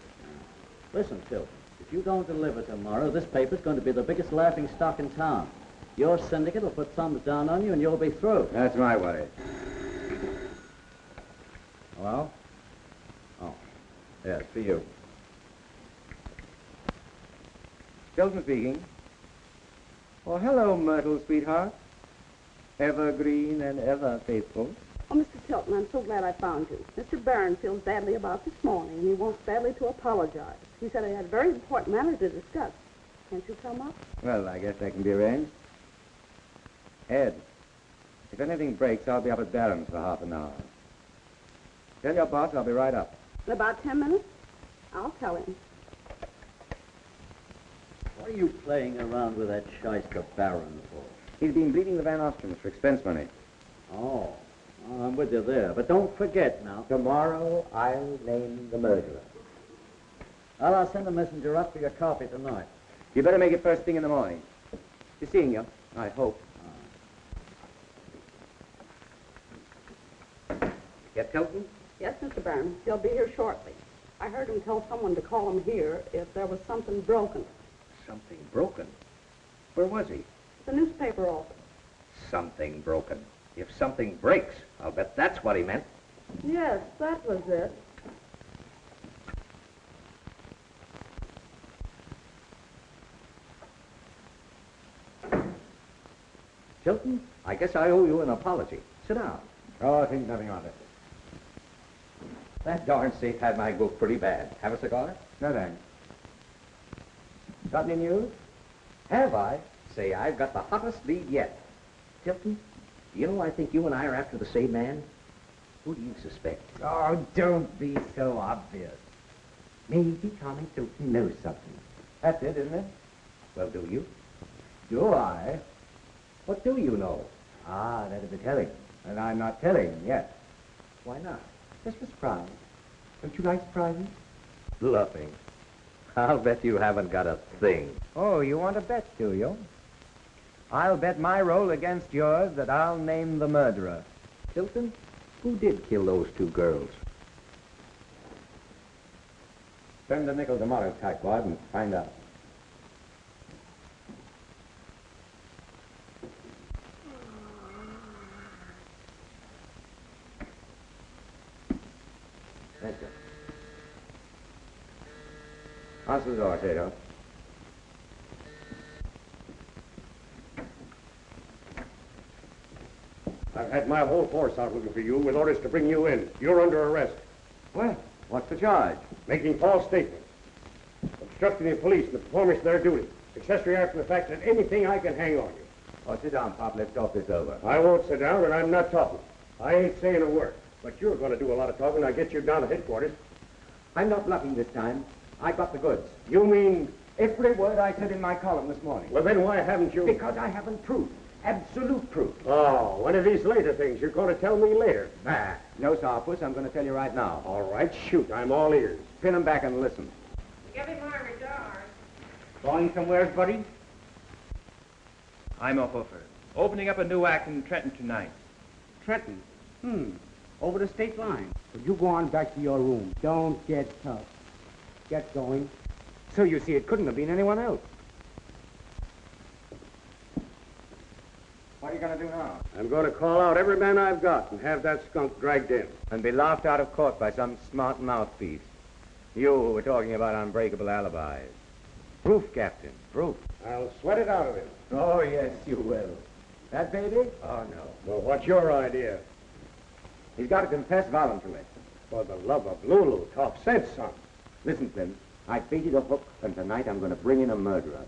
Listen, Tilton, if you don't deliver tomorrow, this paper's going to be the biggest laughing stock in town. Your syndicate will put thumbs down on you and you'll be through. That's my worry. Hello? Oh, yes, for you. Tilton speaking. Oh, hello, Myrtle, sweetheart. Ever green and ever faithful. Oh, Mr. Tilton, I'm so glad I found you. Mr. Barron feels badly about this morning. He wants badly to apologize. He said he had a very important matter to discuss. Can't you come up? Well, I guess that can be arranged. Ed, if anything breaks, I'll be up at Barron's for half an hour. Tell your boss I'll be right up. In about 10 minutes? I'll tell him. What are you playing around with that shyster Baron for? He's been bleeding the Van Ostrom's for expense money. Oh, I'm with you there. But don't forget now. Tomorrow, I'll name the murderer. Well, I'll send a messenger up for your copy tonight. You better make it first thing in the morning. Be seeing you, I hope. Get Tilton? Yes, Mr. Barron. He'll be here shortly. I heard him tell someone to call him here if there was something broken. Something broken? Where was he? The newspaper office. Something broken. If something breaks, I'll bet that's what he meant. Yes, that was it. Tilton, I guess I owe you an apology. Sit down. Oh, I think nothing of it. That darn safe had my book pretty bad. Have a cigar? No, thanks. Got any news? Have I? Say, I've got the hottest lead yet. Tilton, do you know I think you and I are after the same man? Who do you suspect? Oh, don't be so obvious. Maybe Tommy Tilton knows something. That's it, isn't it? Well, do you? Do I? What do you know? Ah, that'd be telling. And I'm not telling yet. Why not? Just a surprise. Don't you like surprises? Bluffing. I'll bet you haven't got a thing. Oh, you want to bet, do you? I'll bet my roll against yours that I'll name the murderer. Tilton, who did kill those two girls? Spend a nickel tomorrow, tightwad, and find out. Benson. Answer the door, Tato. I've had my whole force out looking for you with orders to bring you in. You're under arrest. Well, what's the charge? Making false statements. Obstructing the police in the performance of their duty. Accessory after the fact that anything I can hang on you. Oh, sit down, Pop. Let's talk this over. I won't sit down, and I'm not talking. I ain't saying a word. But you're going to do a lot of talking. I'll get you down to headquarters. I'm not bluffing this time. I got the goods. You mean... Every word I said in my column this morning. Well, then why haven't you... Because I haven't proof. Absolute proof. Oh, one of these later things you're going to tell me later. Bah. No, Sophus. I'm going to tell you right now. All right, shoot. I'm all ears. Pin him back and listen. Give him my regards. Going somewhere, buddy? I'm a hoofer. Opening up a new act in Trenton tonight. Trenton? Over the state line. Well, you go on back to your room. Don't get tough. Get going. So you see, it couldn't have been anyone else. What are you going to do now? I'm going to call out every man I've got and have that skunk dragged in. And be laughed out of court by some smart mouthpiece. You who were talking about unbreakable alibis. Proof, Captain, proof. I'll sweat it out of him. Oh, yes, you will. That baby? Oh, no. Well, what's your idea? He's got to confess voluntarily. For the love of Lulu, talk sense, son. Listen, Slim, I baited a hook, and tonight I'm going to bring in a murderer.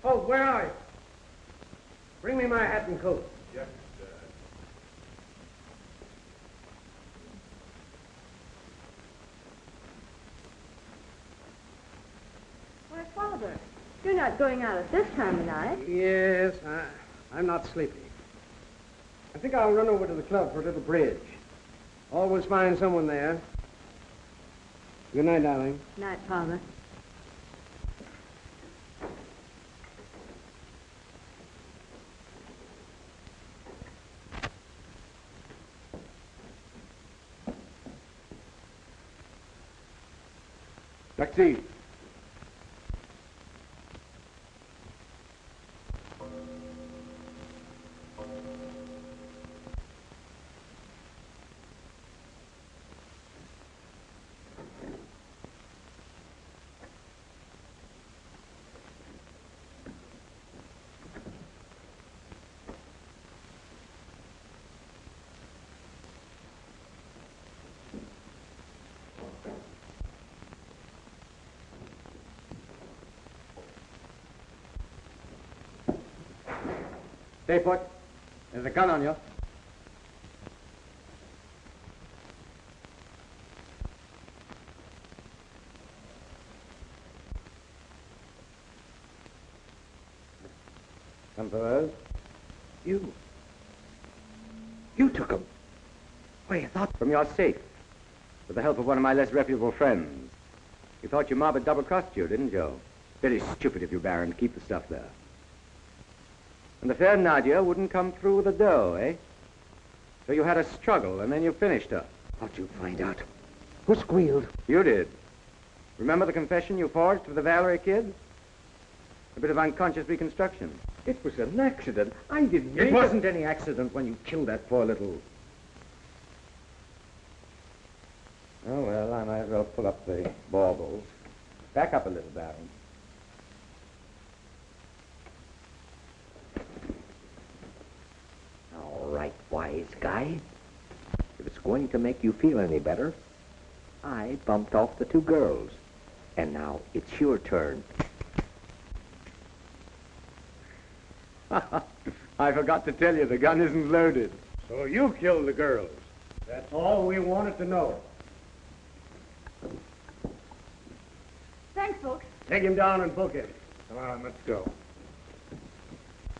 Oh, where are you? Bring me my hat and coat. Yes, sir. Why, Father, you're not going out at this time of night. Yes, I'm not sleepy. I think I'll run over to the club for a little bridge. Always find someone there. Good night, darling. Night, Father. Taxi. Stay put. There's a gun on you. Come for us? You took him. Why, you thought... From your safe. With the help of one of my less reputable friends. You thought your mob had double-crossed you, didn't you? Very stupid of you, Baron, to keep the stuff there. And the fair Nadia wouldn't come through with the dough, eh? So you had a struggle, and then you finished her. How'd you find out? Who squealed? You did. Remember the confession you forged for the Valerie kid? A bit of unconscious reconstruction. It was an accident. I didn't mean... It wasn't any accident when you killed that poor little... Oh, well, I might as well pull up the baubles. Back up a little, Baron. All right, wise guy. If it's going to make you feel any better, I bumped off the two girls. And now it's your turn. I forgot to tell you, the gun isn't loaded. So you killed the girls. That's all we wanted to know. Thanks, folks. Take him down and book him. Come on, let's go.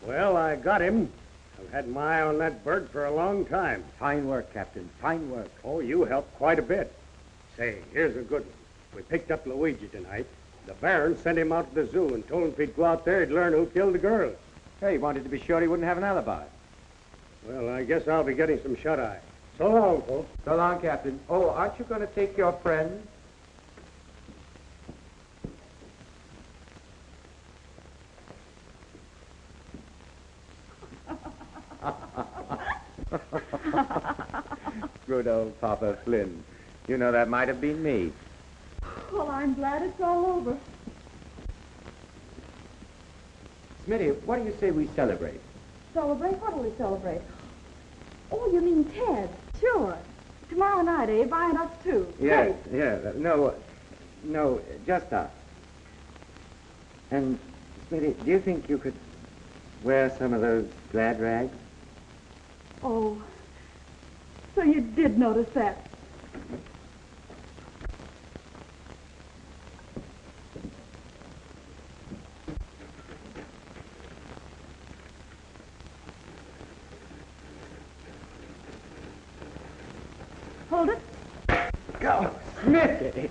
Well, I got him. I've had my eye on that bird for a long time. Fine work, Captain. Fine work. Oh, you helped quite a bit. Say, here's a good one. We picked up Luigi tonight. The Baron sent him out to the zoo and told him if he'd go out there, he'd learn who killed the girls. Hey, he wanted to be sure he wouldn't have an alibi. Well, I guess I'll be getting some shut-eye. So long, folks. So long, Captain. Oh, aren't you going to take your friend? Good old Papa Flynn. You know, that might have been me. Well, I'm glad it's all over. Smitty, what do you say we celebrate? Celebrate? What'll we celebrate? Oh, you mean Ted? Sure. Tomorrow night, Abe, and us too. Yes, yeah. No, just us. And, Smitty, do you think you could wear some of those glad rags? Oh, so you did notice that. Hold it. Go, Smitty!